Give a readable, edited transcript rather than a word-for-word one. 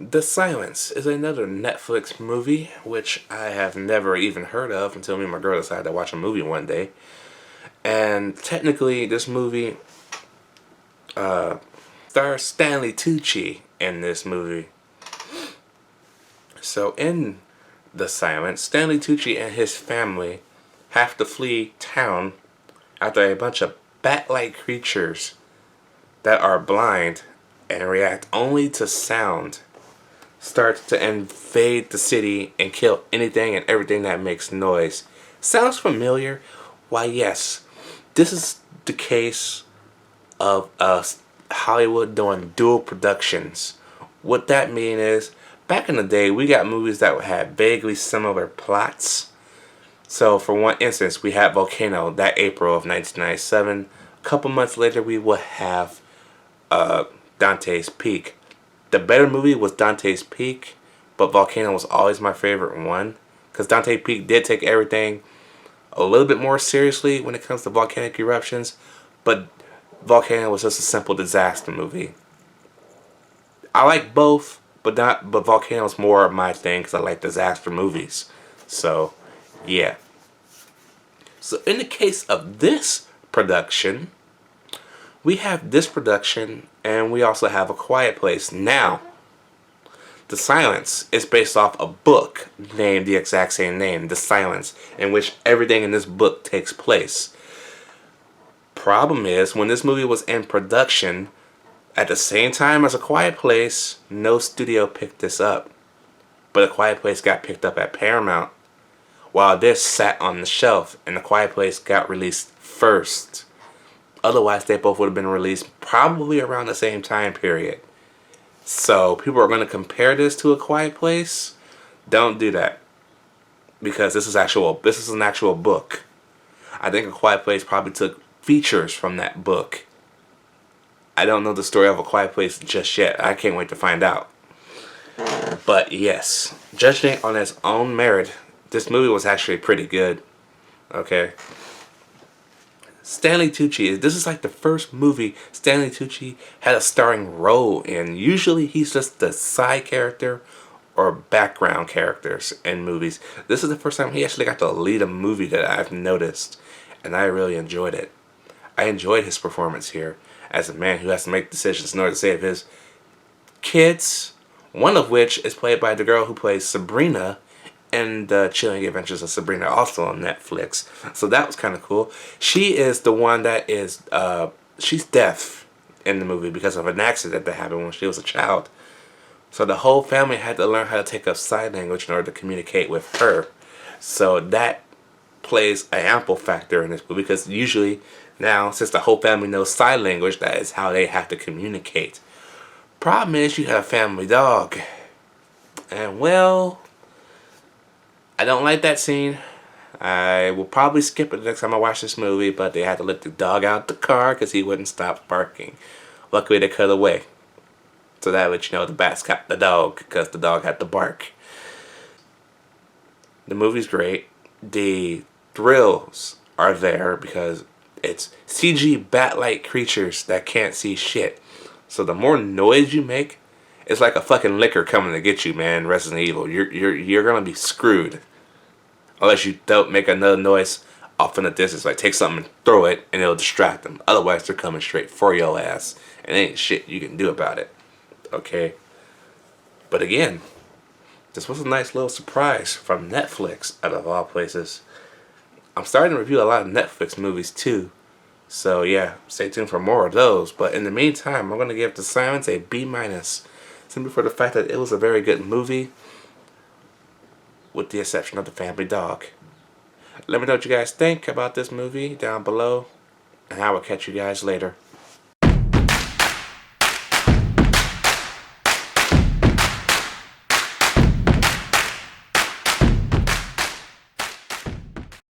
The Silence is another Netflix movie which I have never even heard of until me and my girl decided to watch a movie one day. And technically, this movie stars Stanley Tucci in this movie. So in The Silence, Stanley Tucci and his family have to flee town after a bunch of bat-like creatures that are blind and react only to sound starts to invade the city and kill anything and everything that makes noise. Sounds familiar? Why, yes. This is the case of Hollywood doing dual productions. What that means is, back in the day, we got movies that had vaguely similar plots. So, for one instance, we had Volcano that April of 1997. A couple months later, we will have Dante's Peak. The better movie was Dante's Peak, but Volcano was always my favorite one. Because Dante's Peak did take everything a little bit more seriously when it comes to volcanic eruptions, but Volcano was just a simple disaster movie. I like both, but Volcano is more my thing because I like disaster movies. So, yeah. So in the case of this production, we have this production, and we also have A Quiet Place. Now, The Silence is based off a book named the exact same name, The Silence, in which everything in this book takes place. Problem is, when this movie was in production, at the same time as A Quiet Place, no studio picked this up. But A Quiet Place got picked up at Paramount, while this sat on the shelf, and A Quiet Place got released first. Otherwise, they both would have been released probably around the same time period. So, people are going to compare this to A Quiet Place. Don't do that. Because this is an actual book. I think A Quiet Place probably took features from that book. I don't know the story of A Quiet Place just yet. I can't wait to find out. But yes, judging on its own merit, this movie was actually pretty good. Okay. Stanley Tucci, this is like the first movie Stanley Tucci had a starring role in. Usually he's just the side character or background characters in movies. This is the first time he actually got to lead a movie that I've noticed, and I really enjoyed it. I enjoyed his performance here as a man who has to make decisions in order to save his kids, one of which is played by the girl who plays Sabrina and The Chilling Adventures of Sabrina, also on Netflix. So that was kind of cool. She is the one that is, she's deaf in the movie because of an accident that happened when she was a child. So the whole family had to learn how to take up sign language in order to communicate with her. So that plays an ample factor in this movie because usually now, since the whole family knows sign language, that is how they have to communicate. Problem is, you have a family dog. And well, I don't like that scene. I will probably skip it the next time I watch this movie, but they had to let the dog out the car because he wouldn't stop barking. Luckily, they cut away. So that lets you know the bats got the dog because the dog had to bark. The movie's great. The thrills are there because it's CG bat-like creatures that can't see shit. So the more noise you make, it's like a fucking liquor coming to get you, man. Resident Evil, you're gonna be screwed unless you don't make another noise off in the distance. Like take something and throw it, and it'll distract them. Otherwise, they're coming straight for your ass, and ain't shit you can do about it. Okay. But again, this was a nice little surprise from Netflix, out of all places. I'm starting to review a lot of Netflix movies too. So yeah, stay tuned for more of those. But in the meantime, I'm going to give The Silence a B-, simply for the fact that it was a very good movie, with the exception of the family dog. Let me know what you guys think about this movie down below, and I will catch you guys later.